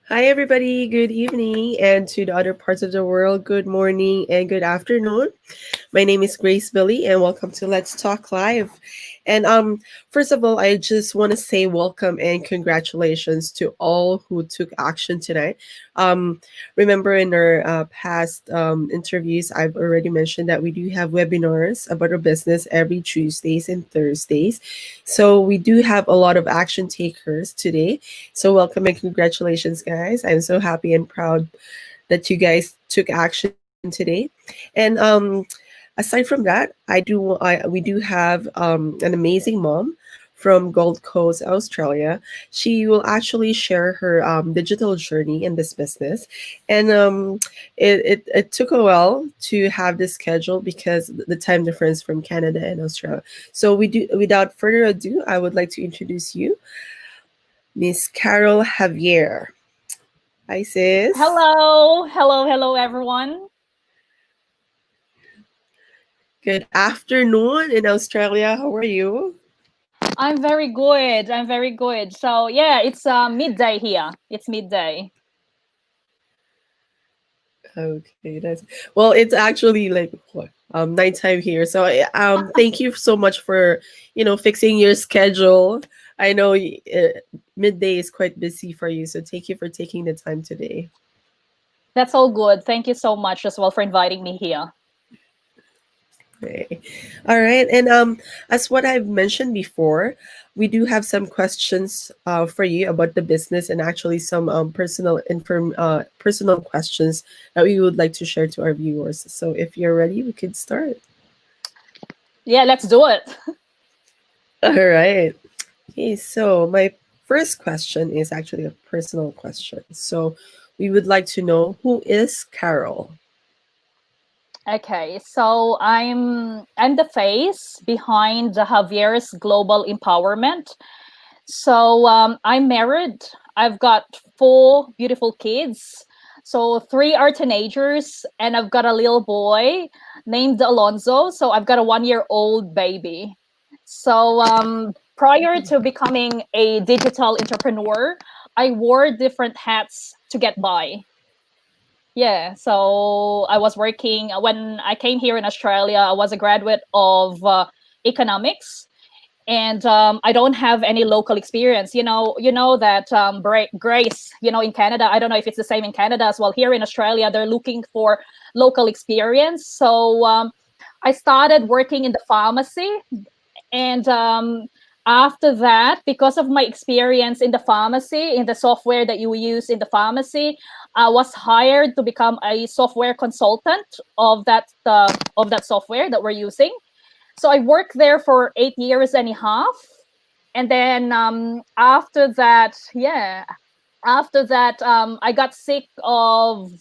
Hi, everybody. Good evening. And to the other parts of the world, good morning and good afternoon. My name is Grace Billy, and welcome to Let's Talk Live. And first of all, I just want to say welcome and congratulations to all who took action tonight. Um, Remember, in our past interviews, I've already mentioned that we do have webinars about our business every Tuesdays and Thursdays. So we do have a lot of action takers today. So welcome and congratulations, guys. I'm so happy and proud that you guys took action today. And aside from that, we do have an amazing mom from Gold Coast, Australia. She will actually share her digital journey in this business, and it took a while to have this schedule because the time difference from Canada and Australia. So we do without further ado, I would like to introduce you, Miss Carol Javier. Hi, sis. Hello, everyone. Good afternoon in Australia. How are you? I'm very good. I'm very good. So yeah, it's midday here. It's midday. Okay, that's well. It's actually like what nighttime here. So thank you so much for fixing your schedule. I know midday is quite busy for you, so thank you for taking the time today. That's all good. Thank you so much as well for inviting me here. Okay. All right. And as what I've mentioned before, we do have some questions for you about the business and actually some personal questions that we would like to share to our viewers. So if you're ready, we could start. Yeah, let's do it. All right. Okay. So my first question is actually a personal question. So we would like to know, who is Carol? Okay, so I'm the face behind the Javier's Global Empowerment. So I'm married. I've got four beautiful kids. So three are teenagers, and I've got a little boy named Alonzo. So I've got a 1 year old baby. So prior to becoming a digital entrepreneur, I wore different hats to get by. Yeah, so I was working when I came here in Australia. I was a graduate of economics, and I don't have any local experience. You know that Grace. In Canada, I don't know if it's the same in Canada as well. Here in Australia, they're looking for local experience. So I started working in the pharmacy, and after that, because of my experience in the pharmacy, in the software that you use in the pharmacy, I was hired to become a software consultant of that software that we're using. So I worked there for 8 years and a half, and then after that, I got sick of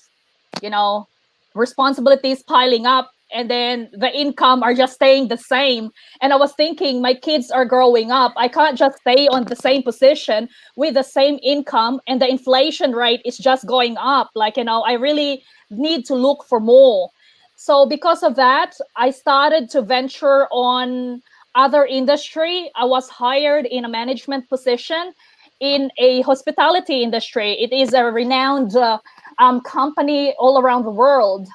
you know responsibilities piling up, and then the income are just staying the same. And I was thinking, my kids are growing up, I can't just stay on the same position with the same income, and the inflation rate is just going up. I really need to look for more. So because of that, I started to venture on other industry. I was hired in a management position in a hospitality industry. It is a renowned company all around the world.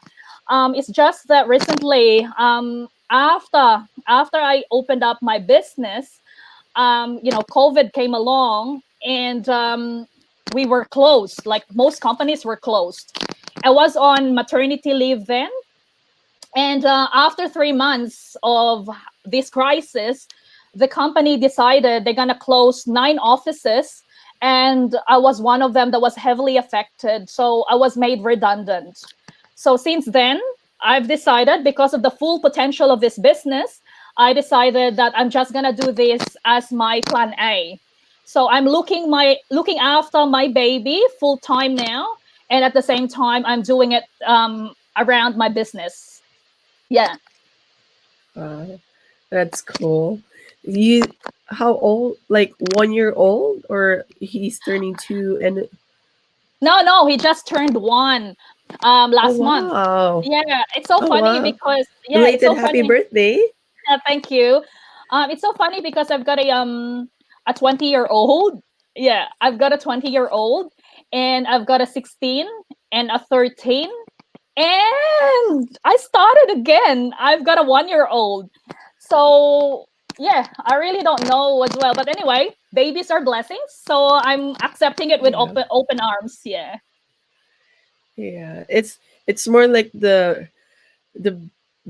It's just that recently, after I opened up my business, COVID came along, and we were closed. Like most companies were closed. I was on maternity leave then, and after 3 months of this crisis, the company decided they're going to close 9 offices. And I was one of them that was heavily affected. So I was made redundant. So since then, I've decided, because of the full potential of this business, I decided that I'm just going to do this as my plan A. So I'm looking after my baby full time now. And at the same time, I'm doing it around my business. Yeah. Uh, that's cool. You, how old? Like 1 year old, or he's turning two? And No, he just turned one oh last month. wow, Yeah, it's so oh funny wow, because it's belated so happy funny. birthday. Thank you. It's so funny because I've got a 20-year-old. Yeah, I've got a 20-year-old, and I've got a 16 and a 13. And I started again. I've got a 1 year old. So, yeah, I really don't know as well. But anyway, babies are blessings. So I'm accepting it with Yeah. open arms. Yeah. Yeah. It's more like the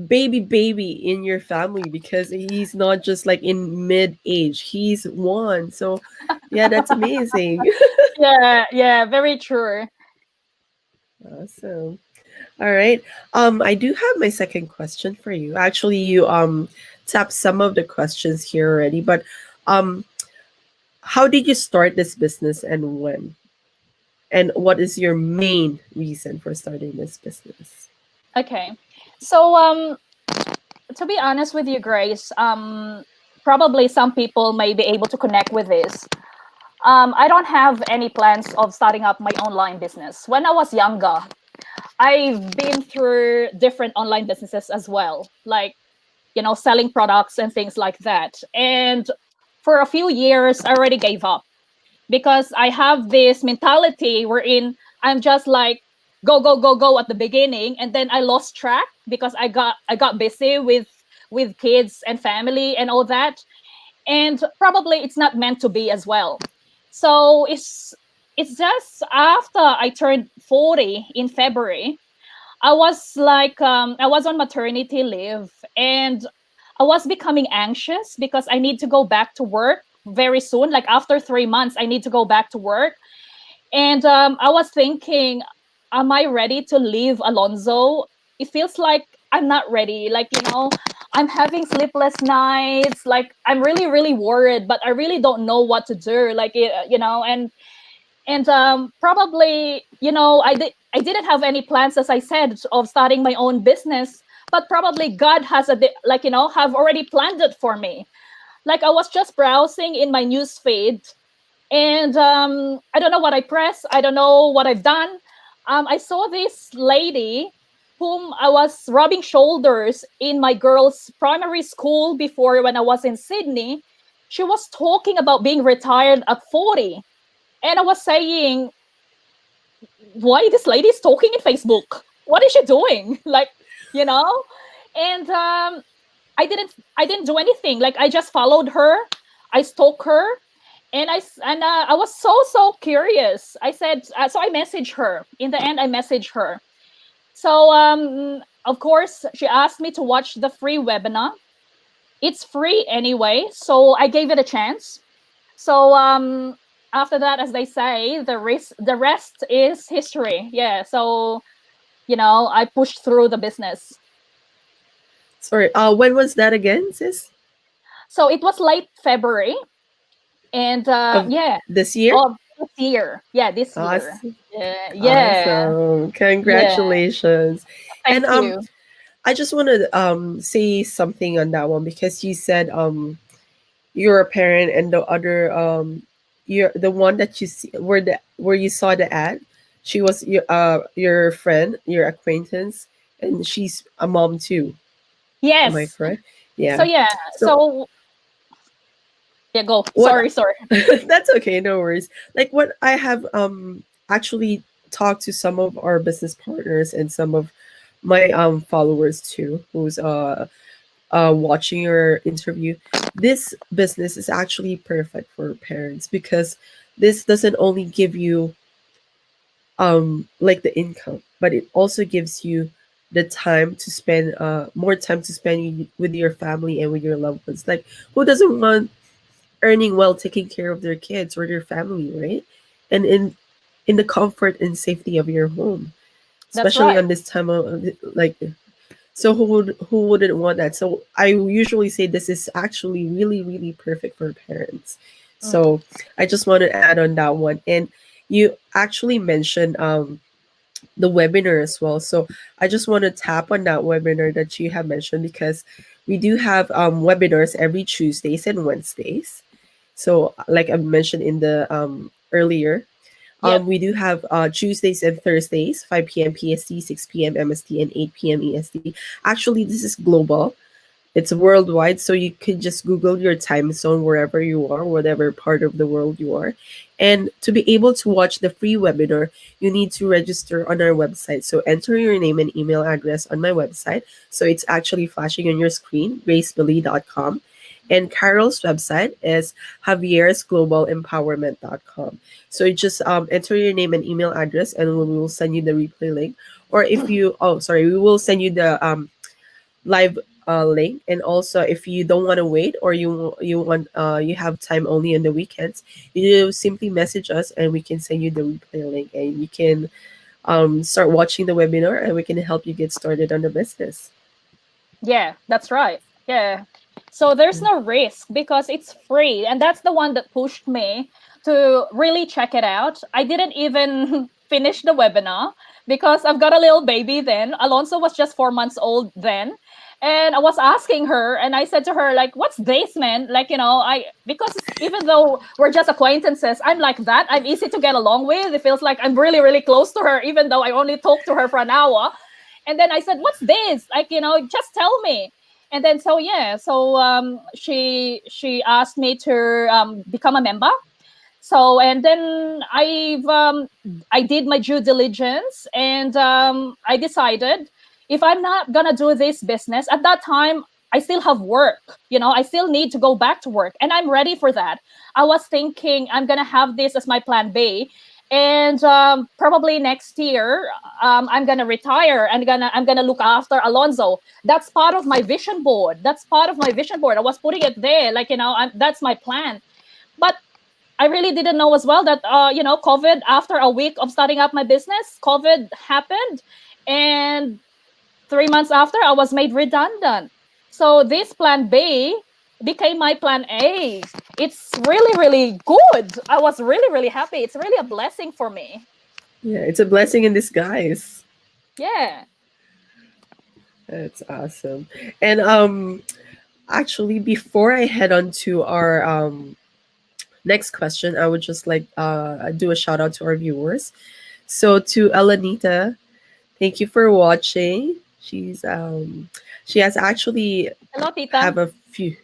baby in your family because he's not just like in mid age. He's one. So yeah, that's amazing. Yeah, yeah, very true. Awesome. All right. I do have my second question for you. Actually, you tapped some of the questions here already, but um how did you start this business and when? And what is your main reason for starting this business? Okay. So, to be honest with you, Grace, probably some people may be able to connect with this. I don't have any plans of starting up my online business. When I was younger, I've been through different online businesses as well, like, selling products and things like that. And for a few years, I already gave up because I have this mentality wherein I'm just like go go go go at the beginning, and then I lost track because I got busy with kids and family and all that, and probably it's not meant to be as well. So it's just after I turned 40 in February, I was like, I was on maternity leave, and I was becoming anxious because I need to go back to work very soon. Like after 3 months, I need to go back to work. And I was thinking, am I ready to leave Alonzo? It feels like I'm not ready. Like, I'm having sleepless nights. Like, I'm really, really worried, but I really don't know what to do. Like, and probably, I didn't have any plans, as I said, of starting my own business, but probably God has like, have already planned it for me. Like, I was just browsing in my news feed, and I don't know what I pressed, I don't know what I've done. I saw this lady whom I was rubbing shoulders in my girls primary school before, when I was in Sydney. She was talking about being retired at 40, and I was saying, why this lady is talking in Facebook? What is she doing? Like, you know? And I didn't do anything. Like, I just followed her, I stalked her, and I was so curious. I said, so I messaged her. In the end, I messaged her. So of course, she asked me to watch the free webinar. It's free anyway, so I gave it a chance. So after that, as they say, the rest is history. Yeah. So I pushed through the business. Sorry, when was that again, sis? So it was late February, and Of yeah, this year? of this year. Yeah, this year. Awesome. Yeah, yeah, Awesome. yeah. Congratulations. And Thank you. I just want to say something on that one because you said you're a parent and the other you're the one that you see where you saw the ad, she was your friend, your acquaintance, and she's a mom too. Am I Yes. correct? So Yeah. yeah. So So yeah, go. what Sorry. that's okay, no worries. Like what I have actually talked to some of our business partners and some of my followers too who's watching your interview, this business is actually perfect for parents because this doesn't only give you like the income, but it also gives you the time to spend more time to spend with your family and with your loved ones. Like who doesn't want earning well, taking care of their kids or their family, right? And in the comfort and safety of your home, That's especially right. on this time of like so who wouldn't want that? So I usually say this is actually really perfect for parents. Mm. So I just want to add on that one. And you actually mentioned the webinar as well. So I just want to tap on that webinar that you have mentioned because we do have webinars every Tuesdays and Wednesdays. So like I mentioned in the earlier, Yep. we do have Tuesdays and Thursdays, 5 p.m. PST, 6 p.m. MST, and 8 p.m. EST. Actually, this is global. It's worldwide, so you could just Google your time zone wherever you are, whatever part of the world you are. And to be able to watch the free webinar, you need to register on our website. So enter your name and email address on my website. So it's actually flashing on your screen, gracebilly.com. And Carol's website is javiersglobalempowerment.com. So you just enter your name and email address, and we will send you the replay link. Or if you, oh, sorry, we will send you the live link. And also, if you don't want to wait, or you want you have time only on the weekends, you simply message us and we can send you the replay link, and you can start watching the webinar, and we can help you get started on the business. Yeah, that's right. Yeah. So there's no risk because it's free. And that's the one that pushed me to really check it out. I didn't even finish the webinar because I've got a little baby then. Alonso was just 4 months old then. And I was asking her, and I said to her, like, what's this, man? Like, because even though we're just acquaintances, I'm like that. I'm easy to get along with. It feels like I'm really, really close to her, even though I only talk to her for an hour. And then I said, what's this? Like, just tell me. And then so yeah, so she asked me to become a member. So and then I did my due diligence, and I decided if I'm not gonna do this business at that time, I still have work. I still need to go back to work, and I'm ready for that. I was thinking I'm gonna have this as my plan B, and probably next year I'm gonna retire and I'm gonna look after Alonso. That's part of my vision board. That's part of my vision board. I was putting it there, like that's my plan. But I really didn't know as well that COVID, after a week of starting up my business, COVID happened, and 3 months after, I was made redundant. So this plan B became my plan A. It's really, really good. I was really, really happy. It's really a blessing for me. Yeah, it's a blessing in disguise. Yeah. That's awesome. And actually, before I head on to our next question, I would just like do a shout out to our viewers. So to Elanita, thank you for watching. She has actually Hello, Tita. have a few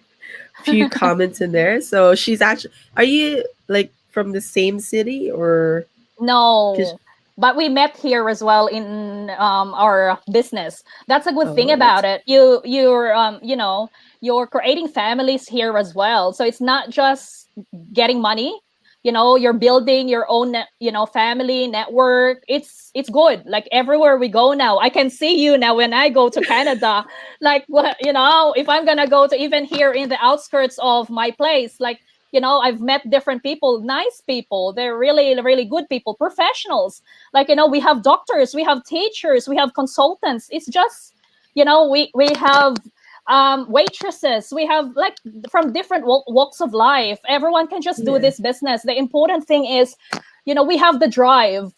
comments in there. So she's actually, are you like from the same city, or cause, No, but we met here as well in our business. That's a good thing oh, about that's it. You're creating families here as well. So it's not just getting money. You're building your own, family network. It's good. Like everywhere we go now, I can see you now when I go to Canada. Like what, if I'm gonna go to even here in the outskirts of my place, like I've met different people, nice people. They're really, really good people, professionals. Like, we have doctors, we have teachers, we have consultants. It's just, we have waitresses, we have like from different walks of life. Everyone can just do yeah, this business. The important thing is, we have the drive,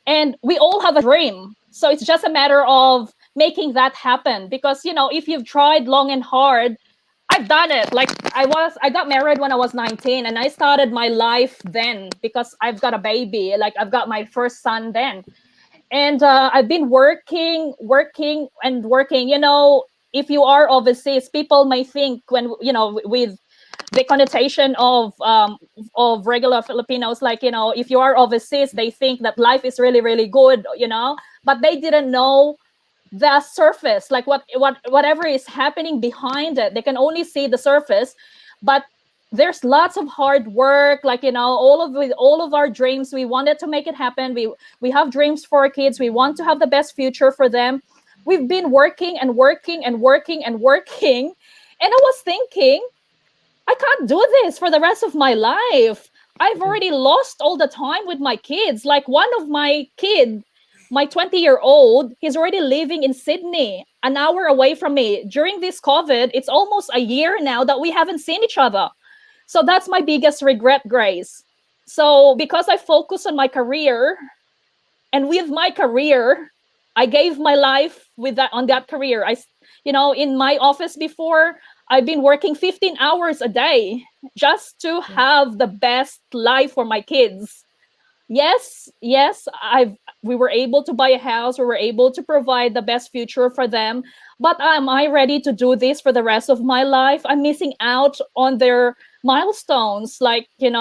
and we all have a dream. So it's just a matter of making that happen. Because, if you've tried long and hard, I've done it. Like I got married when I was 19, and I started my life then because I've got a baby. Like I've got my first son then. And I've been working, working and working. If you are overseas, people may think when, with the connotation of regular Filipinos, like, if you are overseas, they think that life is really, really good, but they didn't know the surface, like whatever is happening behind it. They can only see the surface, but there's lots of hard work. Like, all of our dreams, we wanted to make it happen. We have dreams for our kids. We want to have the best future for them. We've been working and working and working and working, and I was thinking, I can't do this for the rest of my life. I've already lost all the time with my kids. Like one of my kid, my 20-year-old, he's already living in Sydney, an hour away from me. During this COVID, it's almost a year now that we haven't seen each other. So that's my biggest regret, Grace. So because I focus on my career, and with my career, I gave my life with that on that career. In my office before, I've been working 15 hours a day just to have the best life for my kids. yes, we were able to buy a house, we were able to provide the best future for them. But am I ready to do this for the rest of my life? I'm missing out on their milestones. Like, when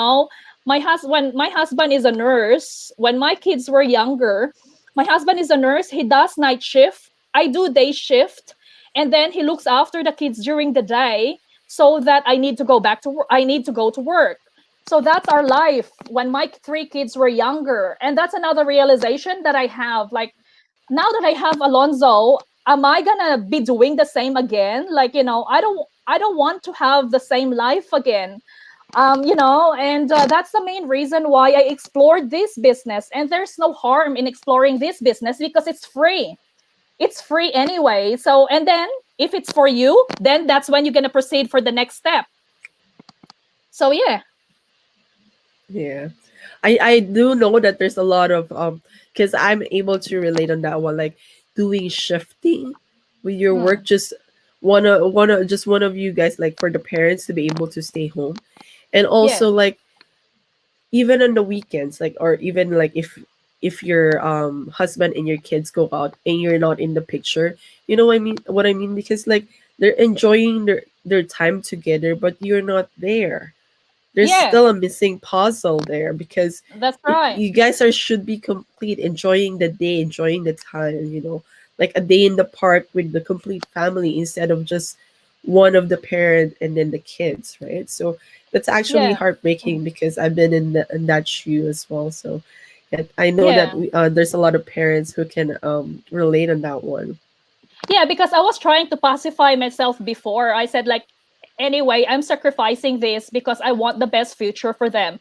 my husband is a nurse, when my kids were younger, my husband is a nurse, he does night shift, I do day shift, and then he looks after the kids during the day, so that I need to go back to work, I need to go to work. So that's our life when my three kids were younger. And that's another realization that I have. Like, now that I have Alonzo, am I gonna be doing the same again? Like, I don't want to have the same life again. And that's the main reason why I explored this business. And there's no harm in exploring this business because it's free. It's free anyway. So, and then if it's for you, then that's when you're gonna proceed for the next step. So yeah. Yeah. I do know that there's a lot of because I'm able to relate on that one, like doing shifting with your work. Mm, Just one of you guys, like for the parents to be able to stay home, and yeah. also like even on the weekends, like, or even like if your husband and your kids go out and you're not in the picture, you know what I mean, because like they're enjoying their time together, but you're not there. There's Yeah. still a missing puzzle there because That's right. you guys are should be complete, enjoying the day, enjoying the time, like a day in the park with the complete family instead of just one of the parent and then the kids, right? So that's actually Yeah. heartbreaking Mhm. because I've been in that shoe as well. So yeah, I know that Yeah. there's a lot of parents who can relate on that one. Yeah, because I was trying to pacify myself before. I said, like, anyway, I'm sacrificing this because I want the best future for them.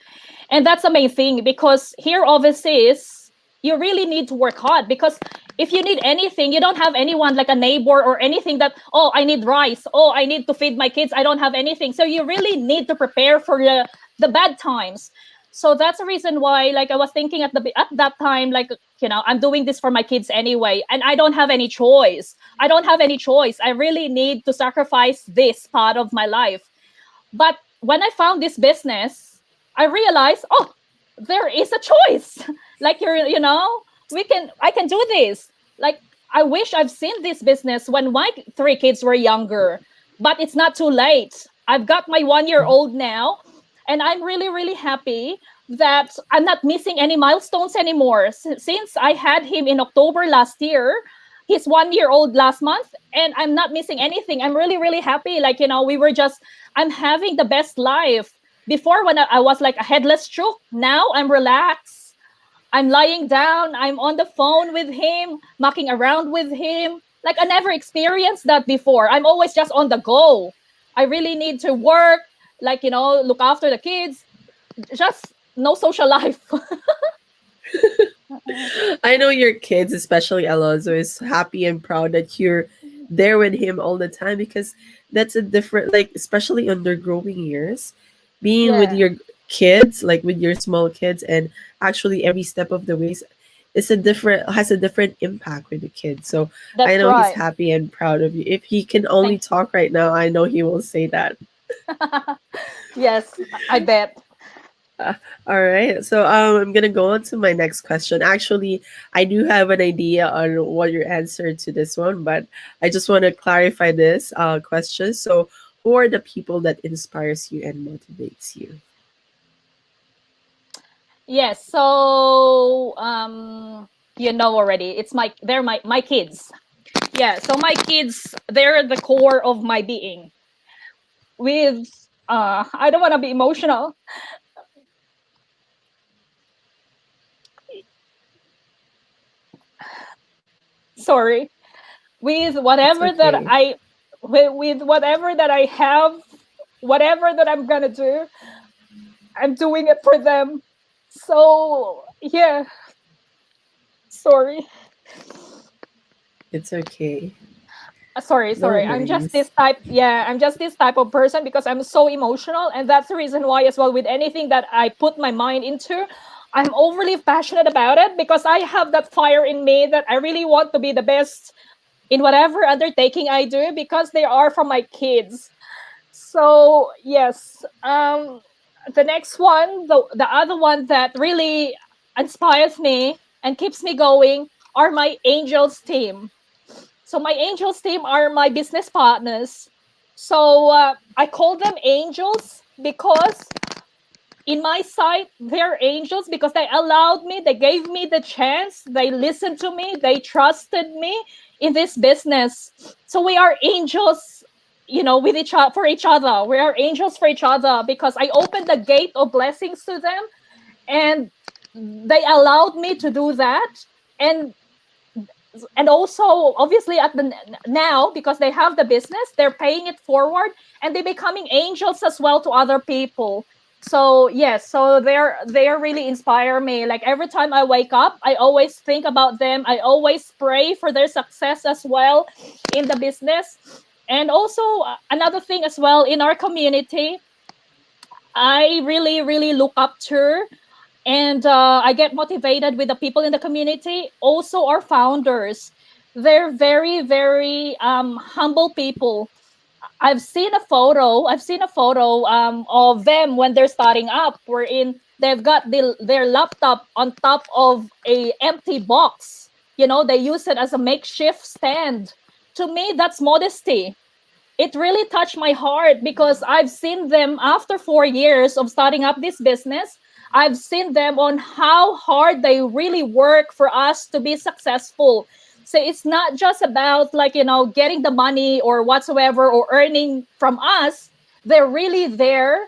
And that's the main thing, because here overseas, you really need to work hard, because if you need anything, you don't have anyone like a neighbor or anything that, oh, I need rice, oh, I need to feed my kids, I don't have anything. So you really need to prepare for the bad times. So that's the reason why, like, I was thinking at that time, like, I'm doing this for my kids anyway, and I don't have any choice. I don't have any choice. I really need to sacrifice this part of my life. But when I found this business, I realized, oh, there is a choice. Like, I can do this. Like, I wish I've seen this business when my three kids were younger, but it's not too late. I've got my 1 year old now, and I'm really, really happy that I'm not missing any milestones anymore. Since I had him in October last year, he's 1 year old last month, and I'm not missing anything. I'm really, really happy. Like, I'm having the best life. Before, when I was like a headless chook, now I'm relaxed. I'm lying down. I'm on the phone with him, mucking around with him. Like, I never experienced that before. I'm always just on the go. I really need to work, like, look after the kids. Just no social life. I know your kids, especially Alonso, is happy and proud that you're there with him all the time because that's a different, like, especially on their growing years, being with Yeah, your kids, like with your small kids, and actually every step of the ways, has a different impact with the kids. So I that's know he's right. happy and proud of you. If he can only Thank you. talk right now, I know he will say that. Yes, I bet. All right. So I'm gonna go on to my next question. Actually, I do have an idea on what your answer to this one, but I just want to clarify this question. So, who are the people that inspires you and motivates you? Yes. So, already. They're my kids. Yeah. So my kids, they're the core of my being. With, I don't want to be emotional. Sorry. With It's whatever that okay. I, with whatever that I have, whatever that I'm gonna do, I'm doing it for them. So yeah. Sorry. It's okay. No Sorry, I'm just worries. this type. Yeah, I'm just this type of person because I'm so emotional, and that's the reason why, as well, with anything that I put my mind into, I'm overly passionate about it, because I have that fire in me that I really want to be the best in whatever undertaking I do, because they are from my kids. So yes, the next one, the other one that really inspires me and keeps me going are my angels team. So my angels team are my business partners. So I call them angels because in my sight, they're angels because they allowed me, they gave me the chance, they listened to me, they trusted me in this business. So we are angels, with each other for each other. We are angels for each other because I opened the gate of blessings to them, and they allowed me to do that. And also obviously at the now, because they have the business, they're paying it forward, and they're becoming angels as well to other people. So yes, so they're really inspire me. Like every time I wake up, I always think about them. I always pray for their success as well in the business. And also another thing as well, in our community, I really really look up to, and I get motivated with the people in the community. Also, our founders, they're very, very humble people. I've seen a photo of them when they're starting up. Wherein they've got their laptop on top of a empty box. They use it as a makeshift stand. To me, that's modesty. It really touched my heart because I've seen them after 4 years of starting up this business. I've seen them on how hard they really work for us to be successful. So it's not just about like, getting the money or whatsoever or earning from us. They're really there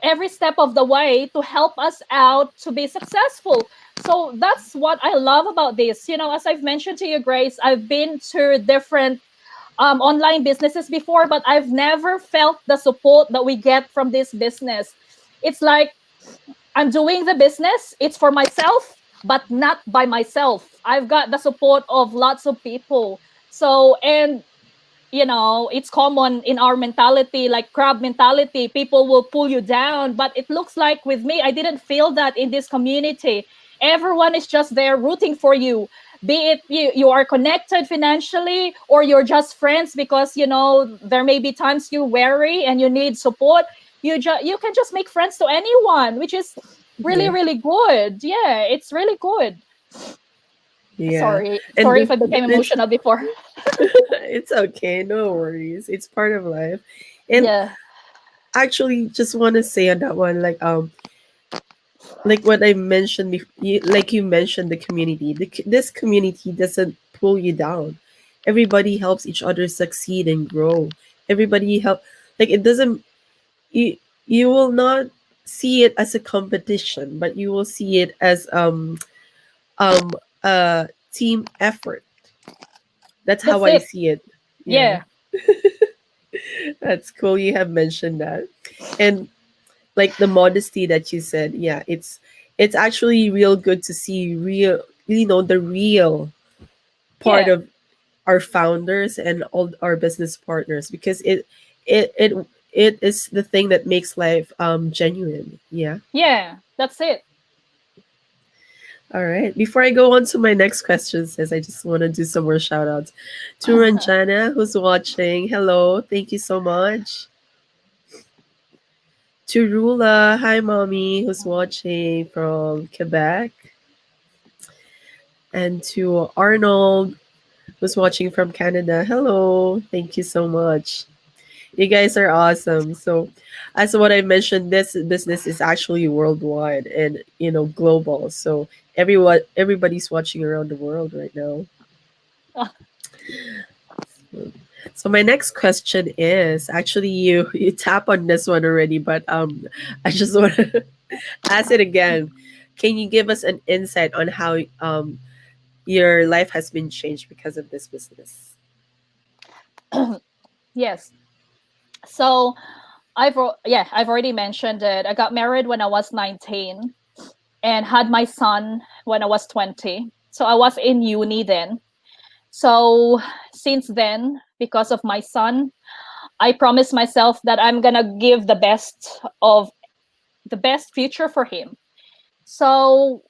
every step of the way to help us out to be successful. So that's what I love about this. As I've mentioned to you, Grace, I've been to different online businesses before, but I've never felt the support that we get from this business. It's like I'm doing the business, it's for myself, but not by myself. I've got the support of lots of people. So, and it's common in our mentality, like crab mentality. People will pull you down, but it looks like with me, I didn't feel that in this community. Everyone is just there rooting for you. Be it you are connected financially, or you're just friends because there may be times you worry and you need support. You can just make friends to anyone, which is really Yeah. really good. Yeah, it's really good. Yeah. And Sorry if I became it's emotional before. it's okay, no worries. It's part of life. And Yeah. actually just want to say on that one, like what I mentioned like you mentioned the community. This community doesn't pull you down. Everybody helps each other succeed and grow. Everybody help, like it doesn't, you you will not see it as a competition, but you will see it as a team effort. That's how That's I it. see it. Yeah. Yeah. That's cool you have mentioned that. And like the modesty that you said, yeah, it's actually real good to see real, the real part Yeah. of our founders and all our business partners, because it it is the thing that makes life genuine. Yeah. Yeah, that's it. All right. Before I go on to my next question, says I just want to do some more shout outs to Ranjana who's watching. Hello. Thank you so much. To Rula, hi mommy, who's watching from Quebec. And to Arnold, who's watching from Canada. Hello. Thank you so much. You guys are awesome. So, as what I mentioned, this business is actually worldwide and global. So everybody's watching around the world right now. So my next question is actually you tap on this one already, but I just want to ask it again. Can you give us an insight on how your life has been changed because of this business? Yes. So I've already mentioned it. I got married when I was 19 and had my son when I was 20. So I was in uni then. So since then, because of my son, I promised myself that I'm going to give the best future for him. So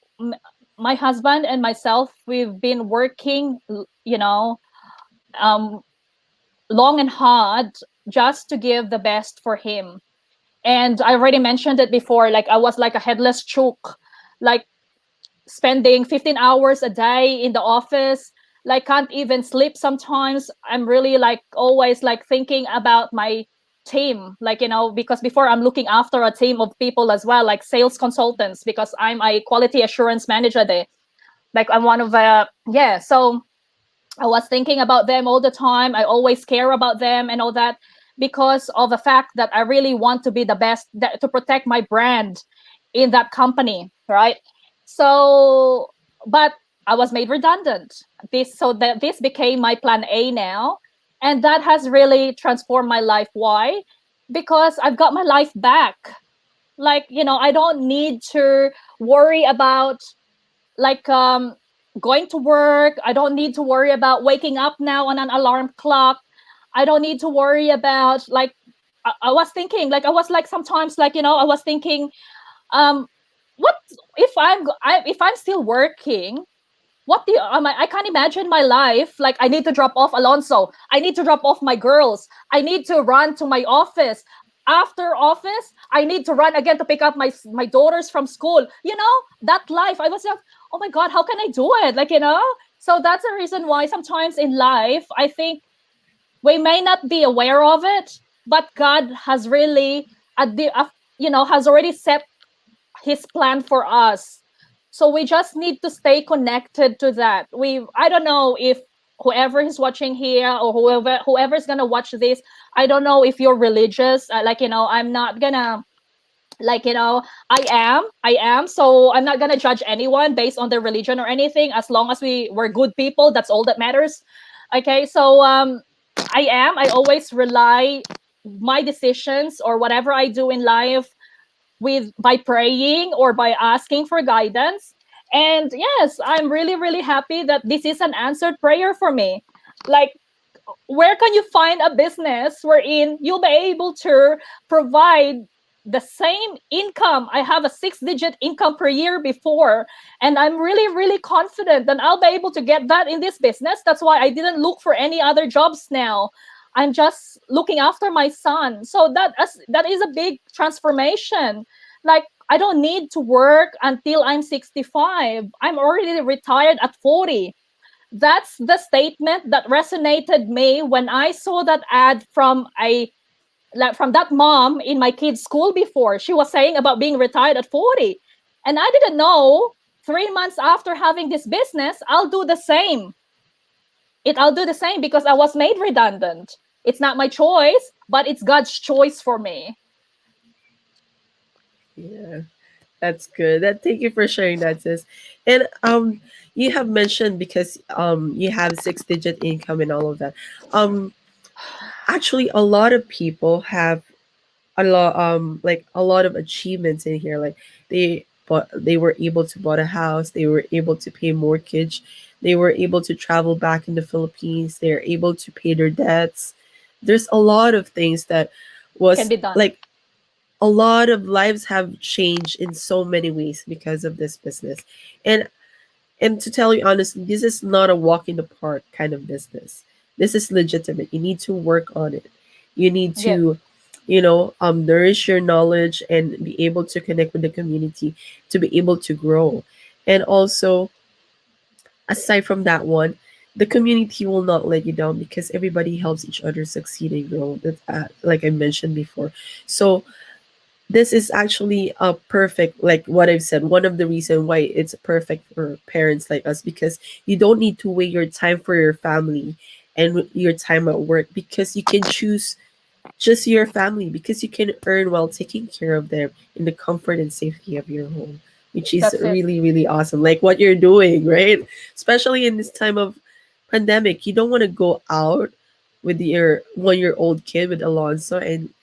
my husband and myself, we've been working, um, long and hard just to give the best for him. And I already mentioned it before, like I was like a headless chook. Like spending 15 hours a day in the office, like can't even sleep sometimes. I'm really like always like thinking about my team, like, because before I'm looking after a team of people as well, like sales consultants, because I'm a quality assurance manager there. Like I'm one of yeah, so I was thinking about them all the time. I always care about them and all that, because of the fact that I really want to be the best, to protect my brand in that company, right? So, but I was made redundant. This became my plan A now, and that has really transformed my life. Why? Because I've got my life back. Like, I don't need to worry about, like, going to work. I don't need to worry about waking up now on an alarm clock. I don't need to worry about, like, I was thinking, like, I was like sometimes, like, I was thinking, um what if if I'm still working, what do you, I can't imagine my life. Like, I need to drop off Alonso, I need to drop off my girls, I need to run to my office. After office, I need to run again to pick up my daughters from school. That life, I was like, oh my god, how can I do it? Like, so that's the reason why sometimes in life, I think we may not be aware of it, but God has really, has already set his plan for us. So we just need to stay connected to that. I don't know if whoever is watching here, or whoever's gonna watch this, I don't know if you're religious. Like, I'm not gonna, like, I am, so I'm not gonna judge anyone based on their religion or anything. As long as we're good people, that's all that matters. Okay, so I always rely my decisions or whatever I do in life with by praying or by asking for guidance. And yes, I'm really, really happy that this is an answered prayer for me. Like, where can you find a business wherein you'll be able to provide the same income? I have a 6-digit income per year before, and I'm really, really confident that I'll be able to get that in this business. That's why I didn't look for any other jobs now. I'm just looking after my son. So that is a big transformation. Like, I don't need to work until I'm 65. I'm already retired at 40. That's the statement that resonated me when I saw that ad from that mom in my kid's school before. She was saying about being retired at 40. And I didn't know 3 months after having this business, I'll do the same because I was made redundant. It's not my choice, but it's God's choice for me. Yeah, that's good. Thank you for sharing that, sis. And you have mentioned because you have 6-digit income and all of that. Um, Actually, a lot of people have a lot of achievements in here. Like they were able to bought a house, they were able to pay mortgage, they were able to travel back in the Philippines, they're able to pay their debts. There's a lot of things that Can was be done. like a lot of lives have changed in so many ways because of this business. And to tell you honestly, this is not a walk in the park kind of business. This is legitimate. You need to work on it. You need Yeah, to, nourish your knowledge and be able to connect with the community to be able to grow. And also, aside from that one, the community will not let you down because everybody helps each other succeed and grow. That's like I mentioned before. So this is actually a perfect, like what I've said, one of the reason why it's perfect for parents like us, because you don't need to wait your time for your family and your time at work, because you can choose just your family, because you can earn while taking care of them in the comfort and safety of your home, which is that's it. really, really awesome, like what you're doing, right? Especially in this time of pandemic, you don't want to go out with your 1 year old kid, with Alonso, and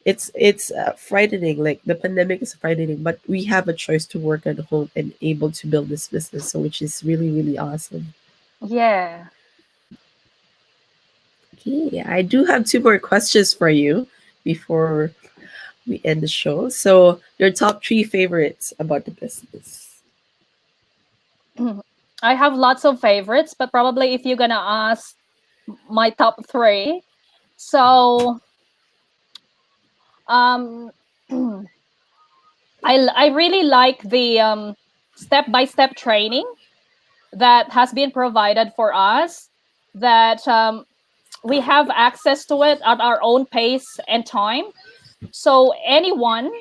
it's frightening. Like the pandemic is frightening, but we have a choice to work at home and able to build this business, so which is really, really awesome. Yeah. Okay, I do have two more questions for you before we end the show. So your top three favorites about the business. I have lots of favorites, but probably if you're gonna ask my top three, so um, I really like the step-by-step training that has been provided for us, that we have access to it at our own pace and time. So anyone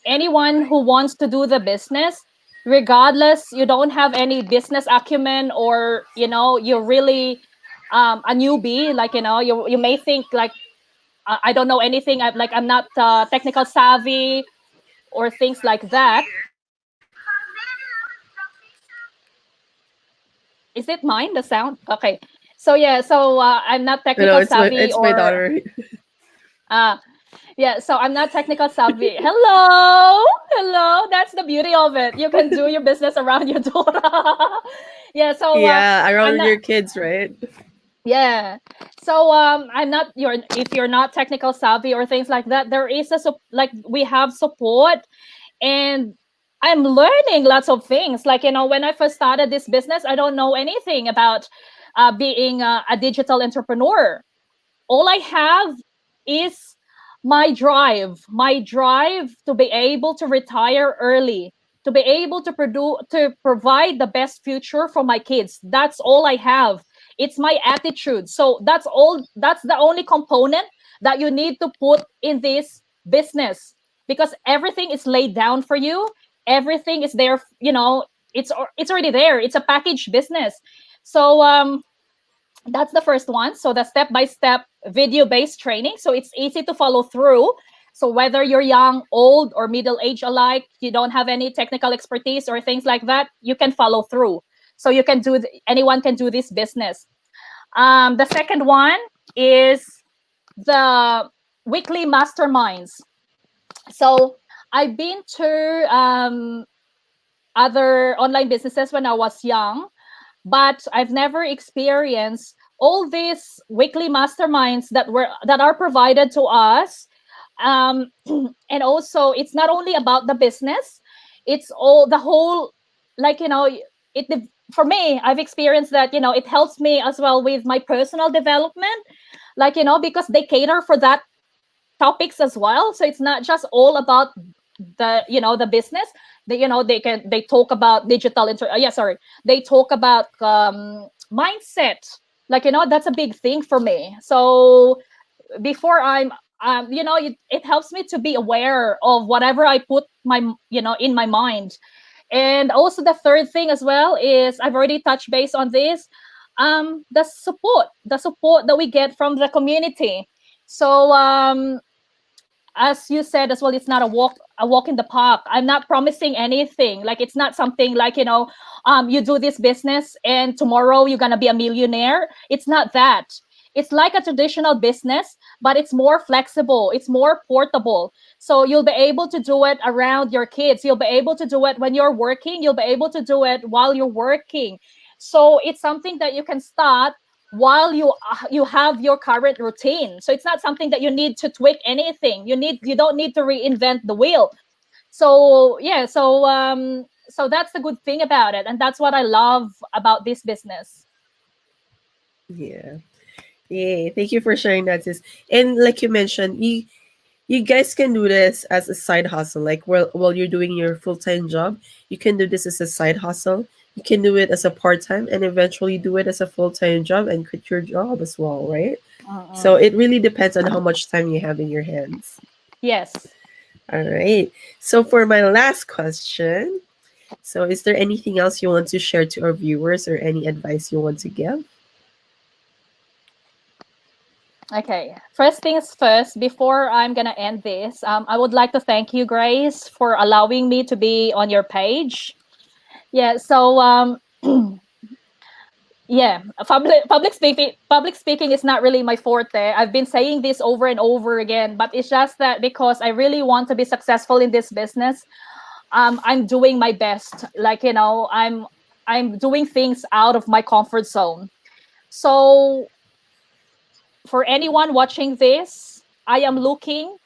who wants to do the business, regardless you don't have any business acumen, or you're really a newbie, like you may think like, I don't know anything, I'm not technical savvy or things like that. Is it mine, the sound? Okay. So yeah, so I'm not No, no, technical savvy, it's my or daughter. uh yeah, so I'm not technical savvy. Hello, hello. That's the beauty of it. You can do your business around your daughter. Yeah, so Yeah, I'm around not. your kids, right? Yeah, so I'm not. You're if you're not technical savvy or things like that, there is like we have support, and I'm learning lots of things. Like when I first started this business, I don't know anything about being a digital entrepreneur. All I have is my drive to be able to retire early, to be able to provide the best future for my kids. That's all I have. It's my attitude. So that's the only component that you need to put in this business, because everything is laid down for you. Everything is there, it's already there. It's a packaged business. So that's the first one. So the step by step video based training, so it's easy to follow through. So whether you're young, old, or middle age alike, you don't have any technical expertise or things like that, you can follow through. So you can anyone can do this business. The second one is the weekly masterminds. So I've been to other online businesses when I was young, but I've never experienced all these weekly masterminds that are provided to us. And also, it's not only about the business; it's all the whole, like it. For me, I've experienced that it helps me as well with my personal development, like because they cater for that topics as well. So it's not just all about the business. They talk about they talk about mindset, like that's a big thing for me. So before I'm it helps me to be aware of whatever I put my in my mind. And also the third thing as well is, I've already touched base on this, the support that we get from the community. So as you said as well, it's not a walk in the park. I'm not promising anything. Like, it's not something like you do this business and tomorrow you're gonna be a millionaire. It's not that. It's like a traditional business, but it's more flexible, it's more portable. So you'll be able to do it around your kids, you'll be able to do it when you're working, you'll be able to do it while you're working. So it's something that you can start while you have your current routine. So it's not something that you need to tweak anything. You don't need to reinvent the wheel. So yeah, so that's the good thing about it, and that's what I love about this business. Yeah. Yay. Thank you for sharing that, sis. And like you mentioned, you guys can do this as a side hustle. Like while you're doing your full time job, you can do this as a side hustle. You can do it as a part time and eventually do it as a full time job and quit your job as well, right? So Mm-mm. it really depends on how much time you have in your hands. Yes. All right. So for my last question, so is there anything else you want to share to our viewers or any advice you want to give? Okay. First things first, before I'm gonna end this, I would like to thank you, Grace, for allowing me to be on your page. Yeah. So yeah, public speaking is not really my forte. I've been saying this over and over again, but it's just that because I really want to be successful in this business, I'm doing my best. Like I'm doing things out of my comfort zone. So for anyone watching this, I am looking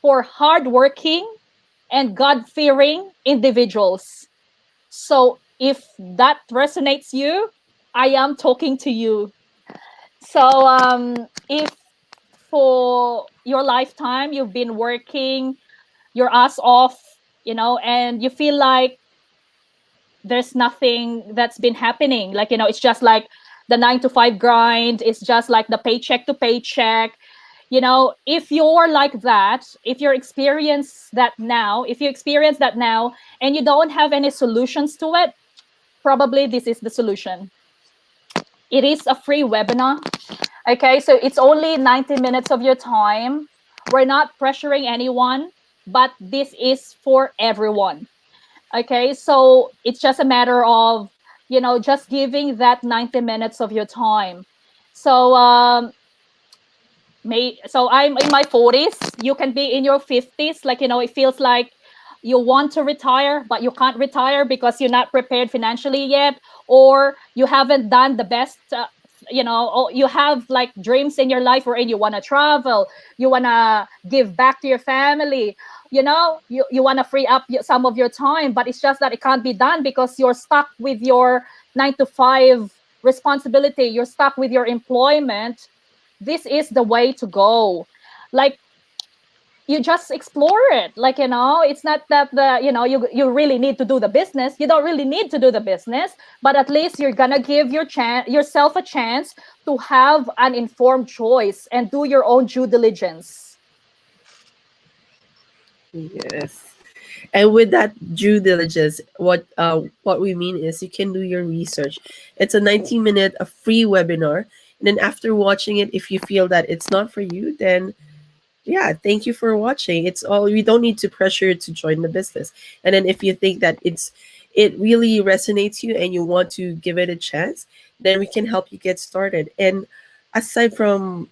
for hardworking and God fearing individuals. So if that resonates you, I am talking to you. So if for your lifetime you've been working your ass off, and you feel like there's nothing that's been happening. Like, it's just like the 9 to 5 grind. It's just like the paycheck to paycheck. If you're like that, if you experience that now and you don't have any solutions to it, probably this is the solution. It is a free webinar. Okay, so it's only 90 minutes of your time. We're not pressuring anyone, but this is for everyone. Okay, so it's just a matter of, just giving that 90 minutes of your time. So, I'm in my 40s. You can be in your 50s. Like, it feels like you want to retire, but you can't retire because you're not prepared financially yet, or you haven't done the best. Or you have like dreams in your life wherein you want to travel, you want to give back to your family, you want to free up some of your time, but it's just that it can't be done because you're stuck with your 9 to 5 responsibility, you're stuck with your employment. This is the way to go. Like, you just explore it. Like, it's not that you really need to do the business. You don't really need to do the business, but at least you're gonna give yourself a chance to have an informed choice and do your own due diligence. Yes. And with that due diligence, what we mean is you can do your research. It's a 90-minute a free webinar. And then after watching it, if you feel that it's not for you, then yeah, thank you for watching. It's all, we don't need to pressure you to join the business. And then if you think that it really resonates you and you want to give it a chance, then we can help you get started. And aside from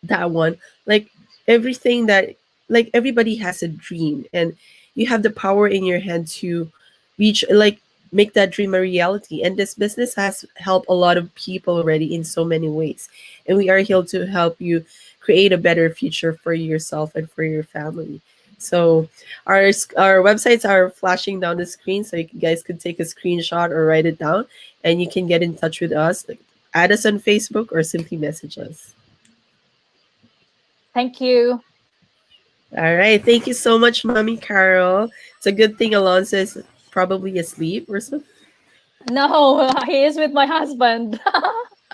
that one, like everything that, like everybody has a dream, and you have the power in your hand to reach, like make that dream a reality. And this business has helped a lot of people already in so many ways, and we are here to help you create a better future for yourself and for your family. So our websites are flashing down the screen, so you guys could take a screenshot or write it down, and you can get in touch with us. Add us on Facebook or simply message us. Thank you. All right. Thank you so much, Mommy Carol. It's a good thing Alonso is probably asleep or something. No, he is with my husband.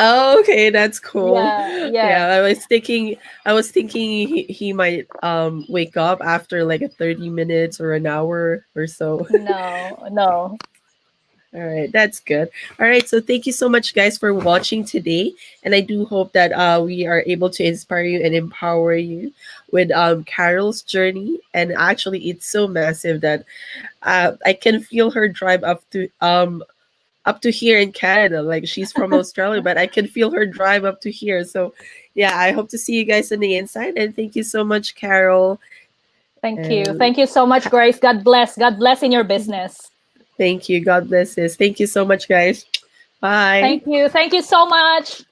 Oh, okay, that's cool. Yeah, yeah. Yeah, I was thinking he might wake up after like a 30 minutes or an hour or so. No, no. All right, that's good. All right, so thank you so much, guys, for watching today, and I do hope that we are able to inspire you and empower you with Carol's journey. And actually, it's so massive that I can feel her drive up to here in Canada. Like she's from Australia, but I can feel her drive up to here. So, yeah, I hope to see you guys on the inside, and thank you so much, Carol. Thank you. And Thank you so much, Grace. God bless. God bless in your business. thank you. God bless us. Thank you so much, guys. Bye. Thank you. Thank you so much.